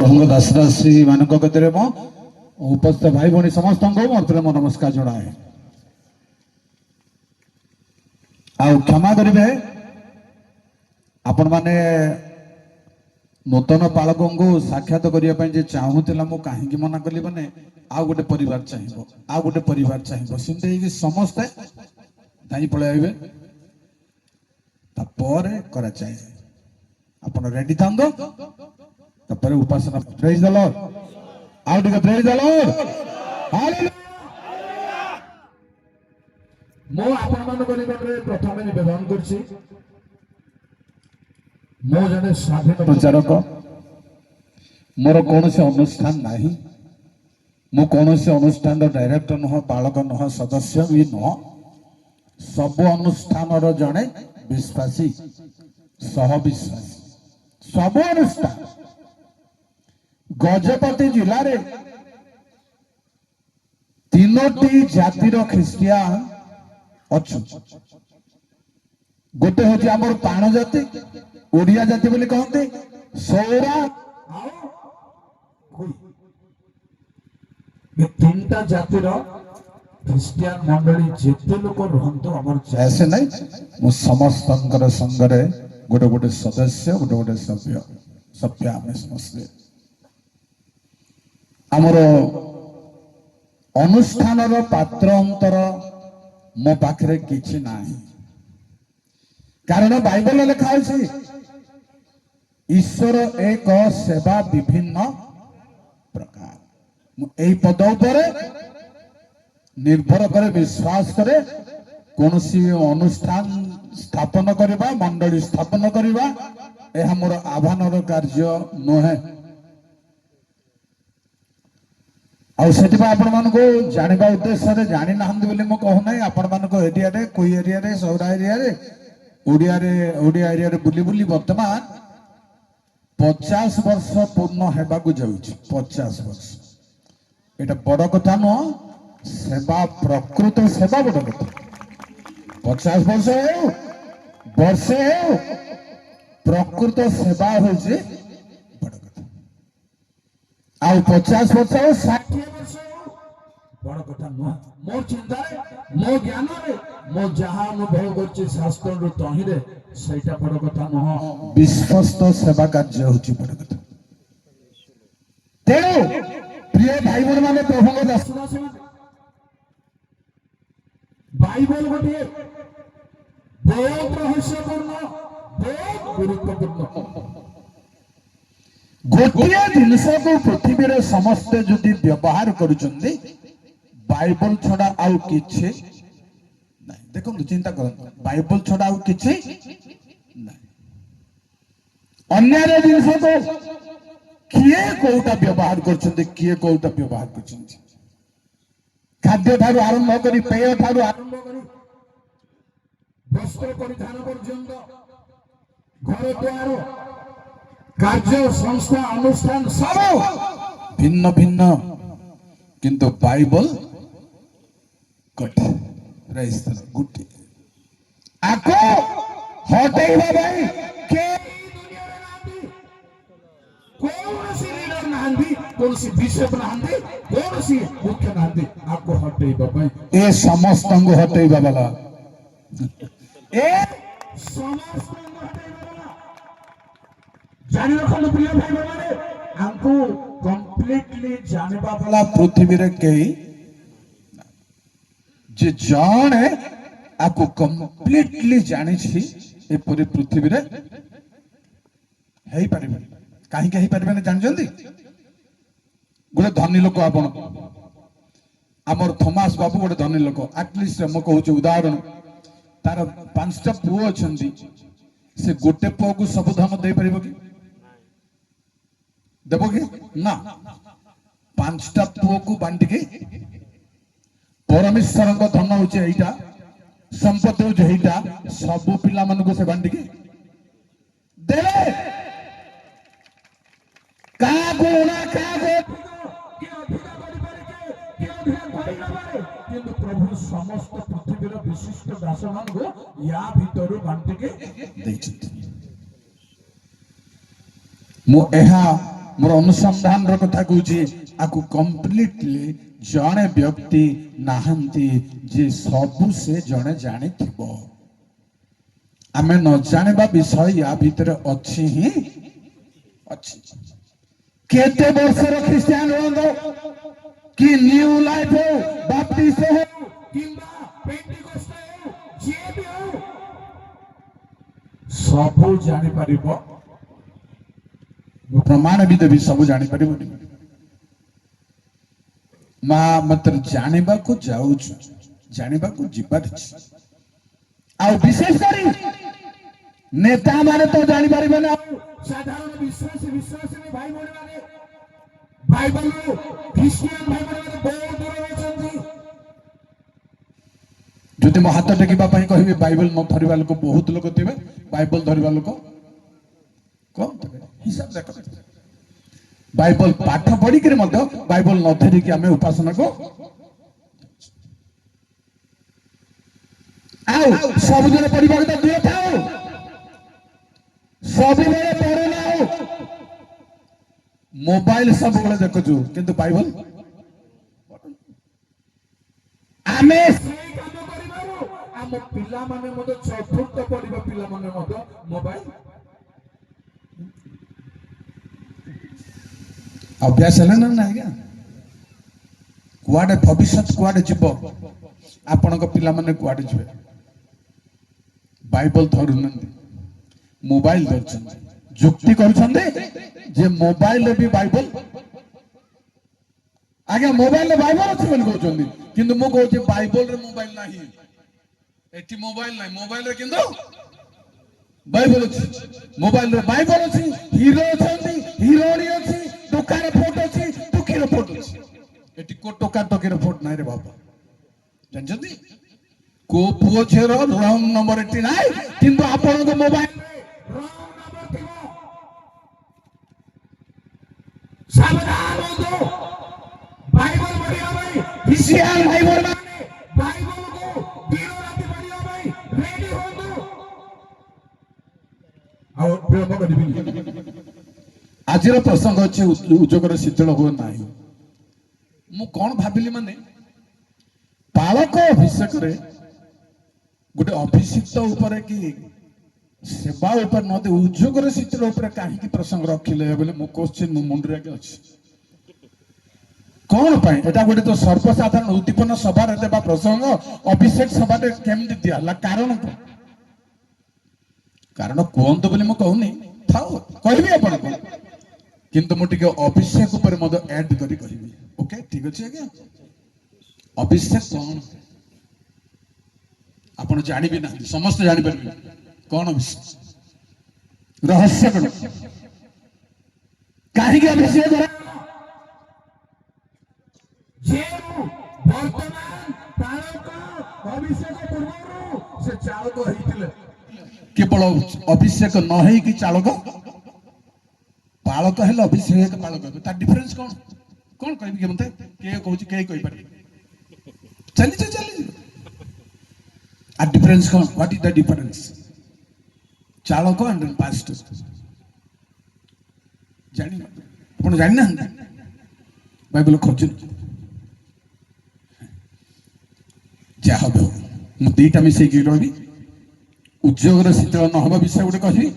प्रभु दासदासी मान गति मो उपस्थित भाई भौणी समस्त मोर प्रेम नमस्कार जनाए आ क्षमा करेंगे आपण मैंने नूतन पालक को साक्षात करने चाहूला मु कहीं मना कली मैंने आउ गोटे परिवार चाहिए आउ गोटे परिवार चाहिए सेमती समस्ते दाई पलैबे करा चाहिए आपण रेडी था तापर उपासना प्रेज द लॉर्ड आउ टिके प्रेज द लॉर्ड हालेलुया मो आपण मान निकटरे प्रथम निवेदन करछि मो जने स्वाधीन प्रचारक मोर कौन से अनुष्ठान नहीं मो कौन से अनुष्ठान डायरेक्टर नुह पालक नुह सदस्य भी नुह सब अनुष्ठान जड़े विश्वासी सह विश्वासी सब अनुष्ठान गजपति जिले रे तीनोटी जातिर ख्रिस्टियान अच्छु गोटे हूँ आम पाण जाति ओडिया जाति बोली कहते सौरा तीनटा जातिर ख्रिस्टियान मंडली जिते लोक रुहतु आम जैसे नहीं मु समस्त संगरे गोटे गोटे सदस्य गोटे गोटे सभ्य सभ्य आम समस्ते आमर अनुष्ठान पात्र अंतर मो पाखे किछि नाही कारण बाइबल लिखा है ईश्वर एक सेवा विभिन्न प्रकार यही पद पर निर्भर करे विश्वास करे कौन सी अनुष्ठान स्थापन करवा मंडली स्थापन करवा यह मोर आह्वान कार्य नुहे जाना उद्देश्य जानी ना मुझे कहूना आपण मान एरिया कोई एरिया सौरा एरिया ओडिया एरिया बुली बुली वर्तमान 50 वर्ष पूर्ण होगा जाऊँ 50 वर्ष एटा बड़ कथा नुह सेवा प्रकृत सेवा बड़ कथा 50 वर्ष हो वर्षे हो प्रकृत सेवा हो बड़ कथा आ 50 वर्ष हो 60 वर्ष बड़ कथा नुह मोर चिंता मो ज्ञान मो जहाँ अनुभव कर शास्त्र तहिरे सहीटा बड़ कथा नुह विश्वस्त सेवा कार्य होची बड़ कथा तेणु प्रिय भाई बहन माने प्रभु दासदासी बाइबल गोटे बहुत रहस्यपूर्ण बहुत गुरुत्वपूर्ण गोटे जिनस को पृथ्वी रे समस्ते जदि व्यवहार करुचंदी बाइबल छड़ा आउ किछि नहीं देखो चिंता कर बाइबल छड़ा आउ किछि नहीं अन्य जिनस को किए कोटा व्यवहार करछंदी किए कोटा व्यवहार करछंदी खाद्य ठारू आरंभ करी पेय ठारू आरंभ करी वस्त्र परिधान पर्यंत घर द्वार कार्य संस्था अनुष्ठान सब भिन्न भिन्न किंतु बाइबल गुटी आको हटेइबा भाई के कौनसी लीडर नांदी कौनसी बिशप नांदी कौनसी मुख्य नांदी आपको हटेइबा भाई ए समस्त को हटेइबा वाला ए समस्त को हटेइबा वाला जानि रखन प्रिय भाई माने हमको कंप्लीटली जानबा वाला पृथ्वी रे केही जे जाने आपको कंप्लीटली जानि छी ए पूरी पृथ्वी रे हेई परिबे काहे के हेई परिबे ने जान जंदी गोटे धनी लोक आपण हमर थॉमस बाबू गोटे धनी लोक एटलीस्ट हम कहू उदाहरण तार 5टा पुओ अछंदी से गोटे पुओ को सब धन दे परिबो कि देबो कि ना 5टा पुओ को बांटी के परमेश्वर को धन होचे एटा संपत्ति होचे एटा सब पिला मन को से बांटी के देले का गुणा का गो के अधिक करि पारे के अधिक करि ना पारे किंतु प्रभु समस्त पृथ्वी रो विशिष्ट दास मान को या भीतर बांटी के दैछथि मु एहा मोर अनुसंधान रो कथा कहूची आकु कंप्लीटली जणे व्यक्ति नाहंती जे सबु से जणे जानि थिबो आमे न जानिबा विषय या भीतर अछि ही अछि केते वर्षर ख्रिस्टियान होंदो कि न्यू लाइफ हो बाप्टिस्ट हो किंबा पेंटिकोस्ट हो जे भी हो सबु जानि परिबो प्रमाण भी देवी सब जानि परिबो मा मात्र जानिबा को जाऊ जानिबा को जिबार आ विशेष करी नेता माने तो जानि परिबे ना साधारण विश्वासी भाई बोल माने बाइबल ख्रिस्टियन भाई बोल बहुत दूर होचंती जति म हाथ टेकिबा पई कहिबे बाइबल न धरिबा लोक बहुत लोक थिबे बाइबल धरिबा लोक कम थिबे हिसाब देखो बाइबल पाठ पढ़ी के मध्य बाइबल न धरि कि हमें उपासना को आओ सब दिन पढ़िबा के दूर थाओ सब बेले पढ़े ना मोबाइल सब बेले देखछु किंतु बाइबल आमे सेही काम करिबारो हम पिला माने मते चतुर्थ पढ़िबा पिला माने मते मोबाइल अभ्यास है ना ना क्या कुआडे भविष्य कुआडे जीव आपण को पिला माने कुआडे जीवे बाइबल धरुनंदी मोबाइल धरछन जुक्ति करछन जे मोबाइल भी बाइबल आगे मोबाइल रे बाइबल अछि मन कहछन किंतु मो कहछे बाइबल रे मोबाइल नाही एटी मोबाइल नाही मोबाइल रे किंतु बाइबल अछि मोबाइल रे बाइबल अछि हीरो छथि हीरोनी अछि दुकार फोटो अछि दुखीर फोटो अछि एटी को टोका टोकीर फोटो नाही रे बाबा जानछथि को पुओ छेर रंग नंबर एटी नाही किंतु आपण को मोबाइल सावधान हो बाइबल पढ़िया भाई विषयाल भाई बोल माने बाइबल को दिनो राति पढ़िया भाई रेडी हो दो आ प्रेम करबी आजिर प्रसंग अछि उजोगर शीतल हो नाही मु कोन भाबिली माने पालक अभिषेक रे गोटे अभिषिक्त ऊपर कि सेवा ऊपर नदी उद्योगर शीतल ऊपर कहीं प्रसंग रखिले बोले मो क्वेश्चन मो मुंडरे के अछि कौन पाए एटा गोटे तो सर्वसाधारण उद्दीपन सभा रे देबा प्रसंग अभिषेक सभा रे केमति दियाला कारण को कारण कोंतो बोले मो कहूनी थाओ कहबी अपन को किंतु मो टिके अभिषेक ऊपर मद ऐड करी कहबी ओके ठीक अछि आज्ञा अभिषेक कौन आपण जानि भी ना समस्त जानि परबे कौन अभिषेक रहस्य कौन काहे के अभिषेक करा जे वर्तमान पालक अभिषेक पूर्वरु से चालक होइतिले केवल अभिषेक न है कि चालक पालक है अभिषेक पालक ता डिफरेंस कौन कौन कहबी के मते के कहूची के कहि पारे चली आ डिफरेंस कौन व्हाट इज द डिफरेंस चालक एंड पास्टर जानी आपण जानि ना बाइबल खोजु जा हबो मु दीटा मिसे कि रही उद्योगर शीतल न हबा विषय गोटे कहबी